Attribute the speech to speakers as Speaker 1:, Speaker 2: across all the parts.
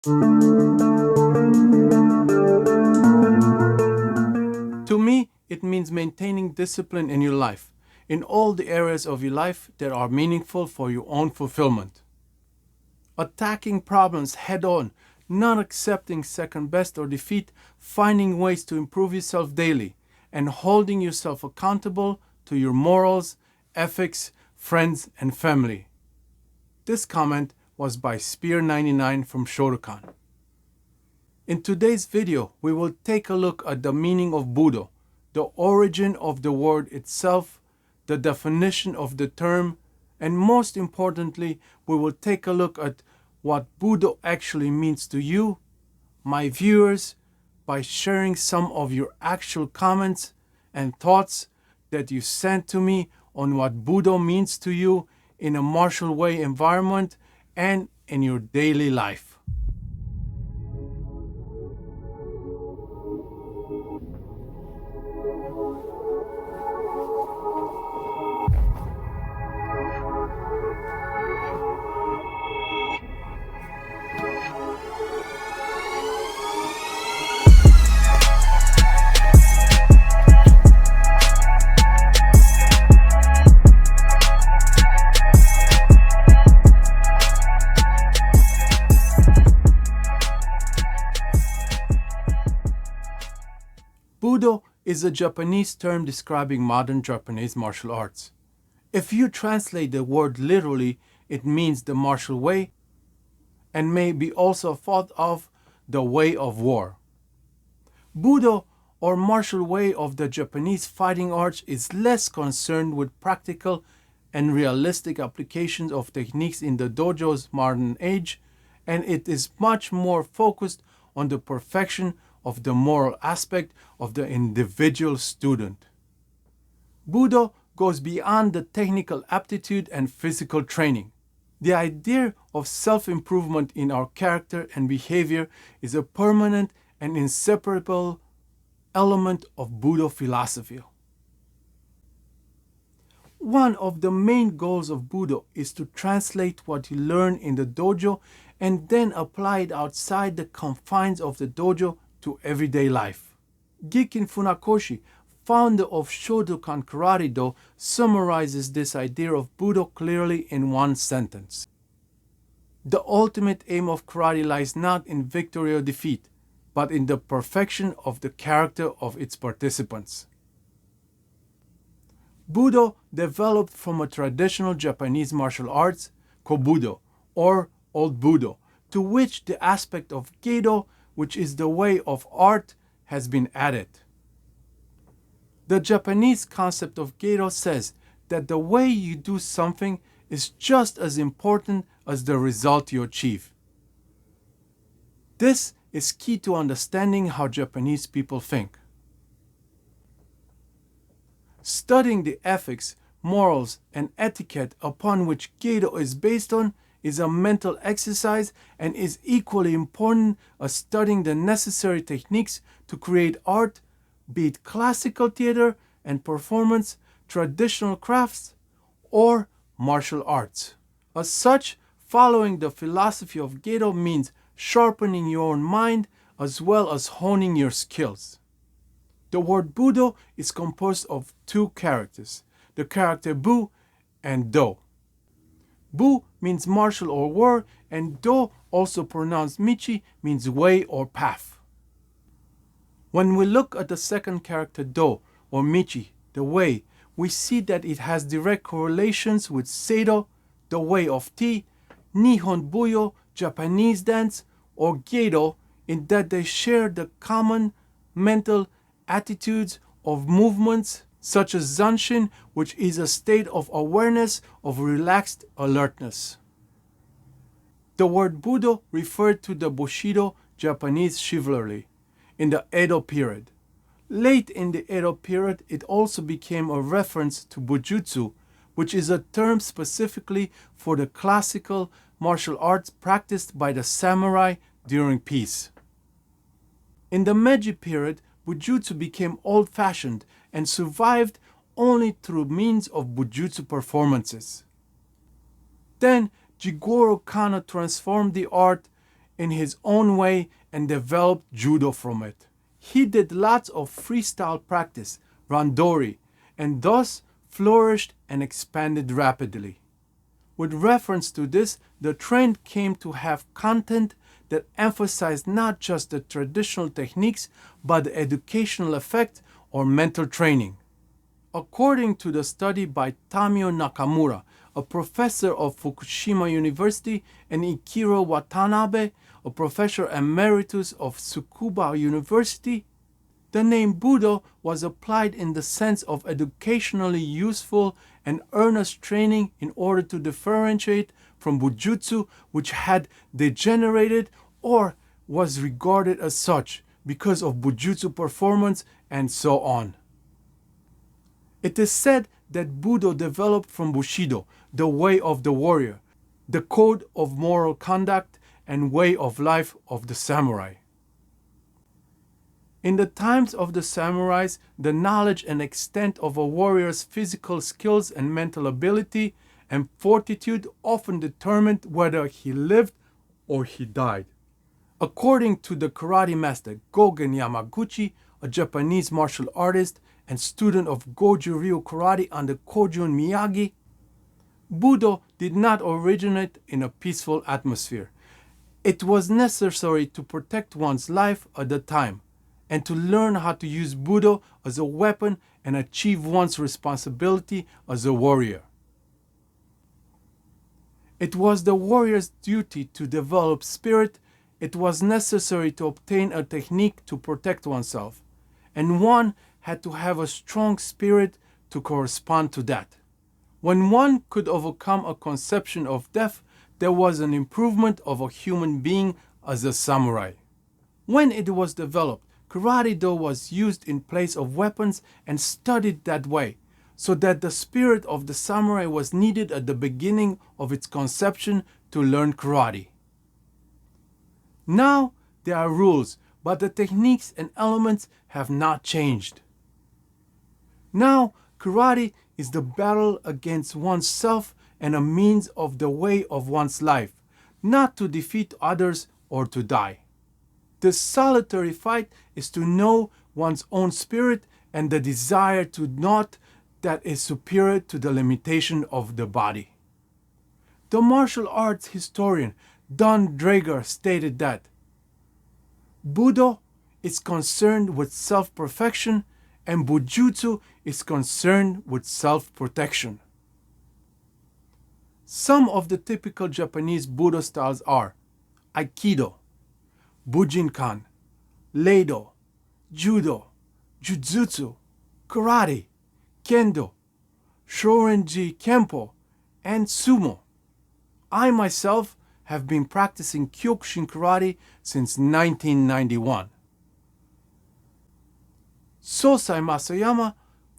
Speaker 1: To me, it means maintaining discipline in your life, in all the areas of your life that are meaningful for your own fulfillment. Attacking problems head on, not accepting second best or defeat, finding ways to improve yourself daily, and holding yourself accountable to your morals, ethics, friends, and family. This comment was by Spear99 from Shotokan. In today's video, we will take a look at the meaning of Budo, the origin of the word itself, the definition of the term, and most importantly, we will take a look at what Budo actually means to you, my viewers, by sharing some of your actual comments and thoughts that you sent to me on what Budo means to you in a martial way environment and in your daily life. Budo is a Japanese term describing modern Japanese martial arts. If you translate the word literally, it means the martial way and may be also thought of the way of war. Budo, or martial way of the Japanese fighting arts, is less concerned with practical and realistic applications of techniques in the dojo's modern age, and it is much more focused on the perfection of the moral aspect of the individual student. Budo goes beyond the technical aptitude and physical training. The idea of self-improvement in our character and behavior is a permanent and inseparable element of Budo philosophy. One of the main goals of Budo is to translate what you learn in the dojo and then apply it outside the confines of the dojo to everyday life. Gikin Funakoshi, founder of Shotokan Karate Do, summarizes this idea of Budo clearly in one sentence. The ultimate aim of karate lies not in victory or defeat, but in the perfection of the character of its participants. Budo developed from a traditional Japanese martial arts, Kobudo, or Old Budo, to which the aspect of Gedo, which is the way of art, has been added. The Japanese concept of Gedo says that the way you do something is just as important as the result you achieve. This is key to understanding how Japanese people think. Studying the ethics, morals, and etiquette upon which Gedo is based on is a mental exercise and is equally important as studying the necessary techniques to create art, be it classical theater and performance, traditional crafts, or martial arts. As such, following the philosophy of Gedo means sharpening your own mind as well as honing your skills. The word Budo is composed of two characters, the character Bu and Do. Bu means martial or war, and Do, also pronounced Michi, means way or path. When we look at the second character Do, or Michi, the way, we see that it has direct correlations with Seido, the way of tea, Nihon Buyo, Japanese dance, or Gedo, in that they share the common mental attitudes of movements such as Zanshin, which is a state of awareness of relaxed alertness. The word Budo referred to the Bushido Japanese chivalry in the Edo period. Late in the Edo period, it also became a reference to Bujutsu, which is a term specifically for the classical martial arts practiced by the samurai during peace. In the Meiji period, Bujutsu became old-fashioned and survived only through means of Bujutsu performances. Then Jigoro Kano transformed the art in his own way and developed judo from it. He did lots of freestyle practice, randori, and thus flourished and expanded rapidly. With reference to this, the trend came to have content that emphasized not just the traditional techniques, but the educational effect or mental training. According to the study by Tamio Nakamura, a professor of Fukushima University, and Ikiro Watanabe, a professor emeritus of Tsukuba University, the name Budo was applied in the sense of educationally useful and earnest training in order to differentiate from Bujutsu, which had degenerated or was regarded as such because of Bujutsu performance and so on. It is said that Budo developed from Bushido, the way of the warrior, the code of moral conduct and way of life of the samurai. In the times of the samurais, the knowledge and extent of a warrior's physical skills and mental ability and fortitude often determined whether he lived or he died. According to the karate master Gogen Yamaguchi, a Japanese martial artist and student of Goju Ryu karate under Kojun Miyagi, Budo did not originate in a peaceful atmosphere. It was necessary to protect one's life at the time, and to learn how to use Budo as a weapon and achieve one's responsibility as a warrior. It was the warrior's duty to develop spirit. It was necessary to obtain a technique to protect oneself, and one had to have a strong spirit to correspond to that. When one could overcome a conception of death, there was an improvement of a human being as a samurai. When it was developed, Karate-do was used in place of weapons and studied that way, so that the spirit of the samurai was needed at the beginning of its conception to learn karate. Now there are rules, but the techniques and elements have not changed. Now karate is the battle against oneself and a means of the way of one's life, not to defeat others or to die. The solitary fight is to know one's own spirit and the desire to not that is superior to the limitation of the body. The martial arts historian Don Draeger stated that Budo is concerned with self-perfection and Bujutsu is concerned with self-protection. Some of the typical Japanese Budo styles are Aikido, Bujinkan, Reido, Judo, Jujutsu, Karate, Kendo, Shorinji Kempo, and Sumo. I myself have been practicing Kyokushin Karate since 1991. Sosai Mas Oyama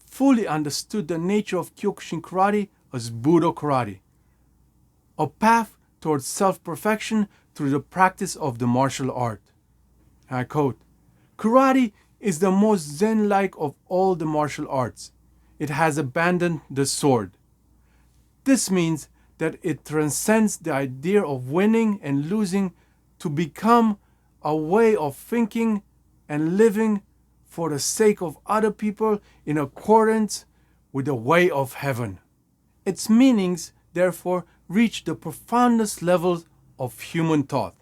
Speaker 1: fully understood the nature of Kyokushin Karate as Budo Karate, a path towards self-perfection through the practice of the martial art. I quote, "Karate is the most Zen-like of all the martial arts. It has abandoned the sword. This means that it transcends the idea of winning and losing to become a way of thinking and living for the sake of other people in accordance with the way of heaven. Its meanings, therefore, reach the profoundest levels of human thought.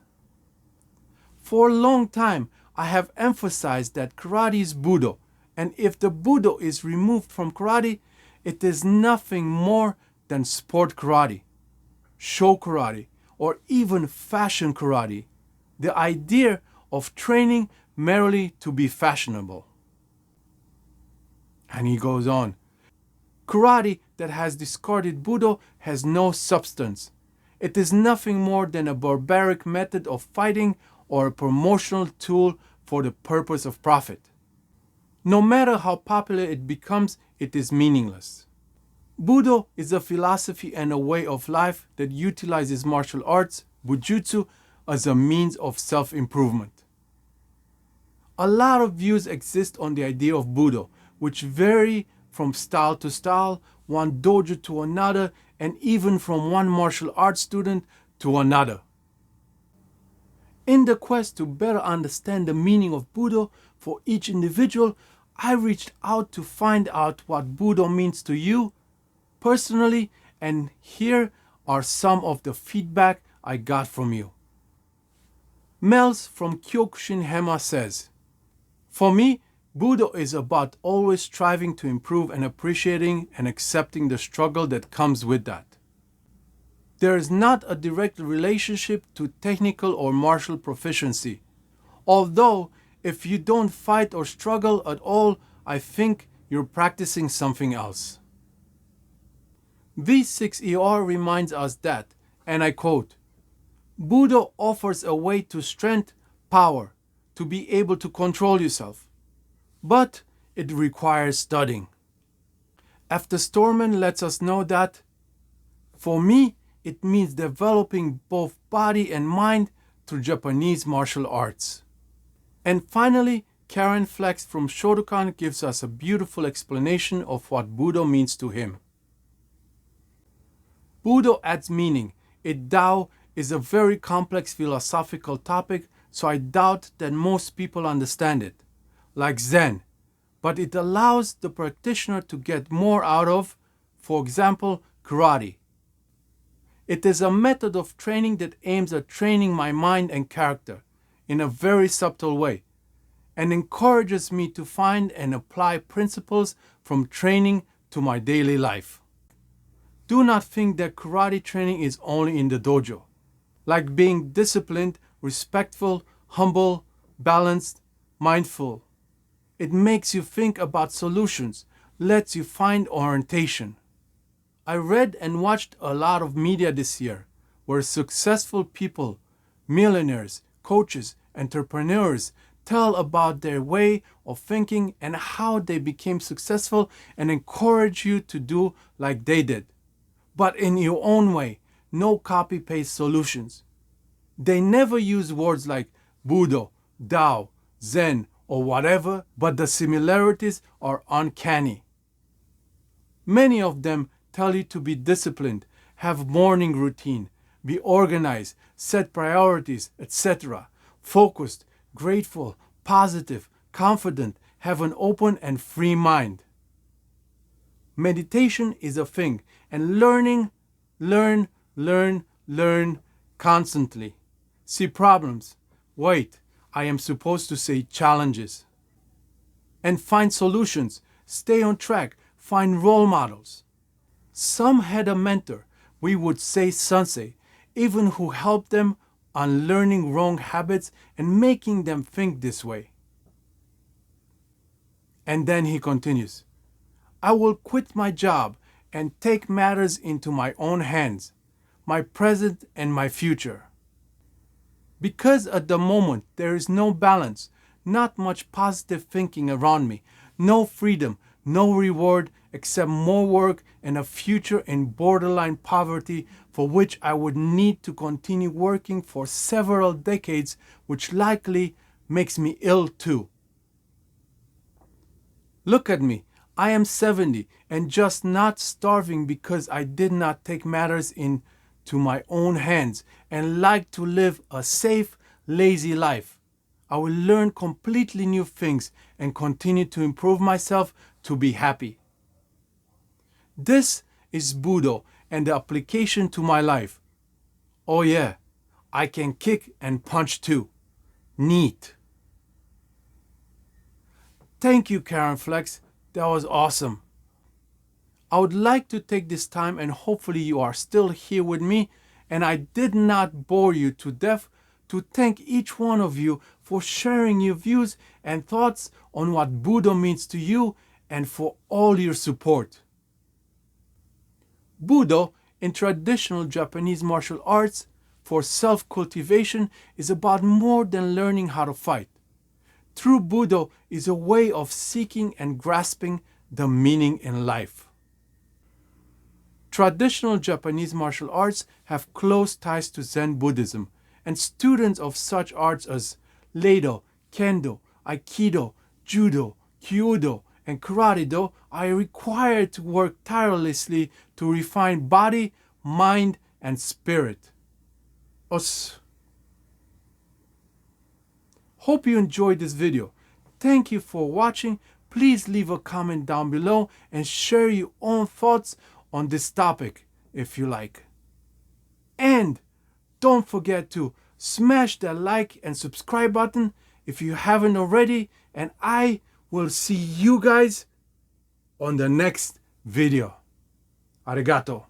Speaker 1: For a long time, I have emphasized that karate is Budo, and if the Budo is removed from karate, it is nothing more than sport karate, show karate, or even fashion karate, the idea of training merely to be fashionable." And he goes on, "Karate that has discarded Budo has no substance. It is nothing more than a barbaric method of fighting or a promotional tool for the purpose of profit. No matter how popular it becomes, it is meaningless. Budo is a philosophy and a way of life that utilizes martial arts, Bujutsu, as a means of self-improvement. A lot of views exist on the idea of Budo, which vary from style to style, one dojo to another, and even from one martial arts student to another. In the quest to better understand the meaning of Budo for each individual, I reached out to find out what Budo means to you personally, and here are some of the feedback I got from you. Mels from Kyokushin Hema says, "For me, Budo is about always striving to improve and appreciating and accepting the struggle that comes with that. There is not a direct relationship to technical or martial proficiency. Although, if you don't fight or struggle at all, I think you're practicing something else." V6ER reminds us that, and I quote, "Budo offers a way to strength, power, to be able to control yourself. But it requires studying." After Storman lets us know that, "For me, it means developing both body and mind through Japanese martial arts." And finally, Karen Flex from Shotokan gives us a beautiful explanation of what Budo means to him. Budo adds meaning. Dao is a very complex philosophical topic, so I doubt that most people understand it, like Zen, but it allows the practitioner to get more out of, for example, karate. It is a method of training that aims at training my mind and character in a very subtle way, and encourages me to find and apply principles from training to my daily life. Do not think that karate training is only in the dojo. Like being disciplined, respectful, humble, balanced, mindful. It makes you think about solutions, lets you find orientation. I read and watched a lot of media this year where successful people, millionaires, coaches, entrepreneurs tell about their way of thinking and how they became successful and encourage you to do like they did, but in your own way, no copy-paste solutions. They never use words like Budo, Dao, Zen, or whatever, but the similarities are uncanny. Many of them tell you to be disciplined, have morning routine, be organized, set priorities, etc., focused, grateful, positive, confident, have an open and free mind. Meditation is a thing, and learn constantly. See problems. Wait, I am supposed to say challenges. And find solutions. Stay on track. Find role models. Some had a mentor, we would say sensei, even who helped them unlearning wrong habits and making them think this way. And then he continues, "I will quit my job and take matters into my own hands, my present and my future. Because at the moment there is no balance, not much positive thinking around me, no freedom, no reward except more work and a future in borderline poverty for which I would need to continue working for several decades, which likely makes me ill too. Look at me, I am 70 and just not starving because I did not take matters into my own hands and like to live a safe, lazy life. I will learn completely new things and continue to improve myself to be happy. This is Budo and the application to my life. Oh yeah, I can kick and punch too. Neat." Thank you, Karen Flex. That was awesome. I would like to take this time, and hopefully you are still here with me and I did not bore you to death, to thank each one of you for sharing your views and thoughts on what Budo means to you and for all your support. Budo, in traditional Japanese martial arts, for self-cultivation is about more than learning how to fight. True Budo is a way of seeking and grasping the meaning in life. Traditional Japanese martial arts have close ties to Zen Buddhism, and students of such arts as Reido, Kendo, Aikido, Judo, Kyudo, and Karate-do are required to work tirelessly to refine body, mind, and spirit. Hope you enjoyed this video. Thank you for watching. Please leave a comment down below and share your own thoughts on this topic if you like. And don't forget to smash that like and subscribe button if you haven't already, and I will see you guys on the next video. Arigato.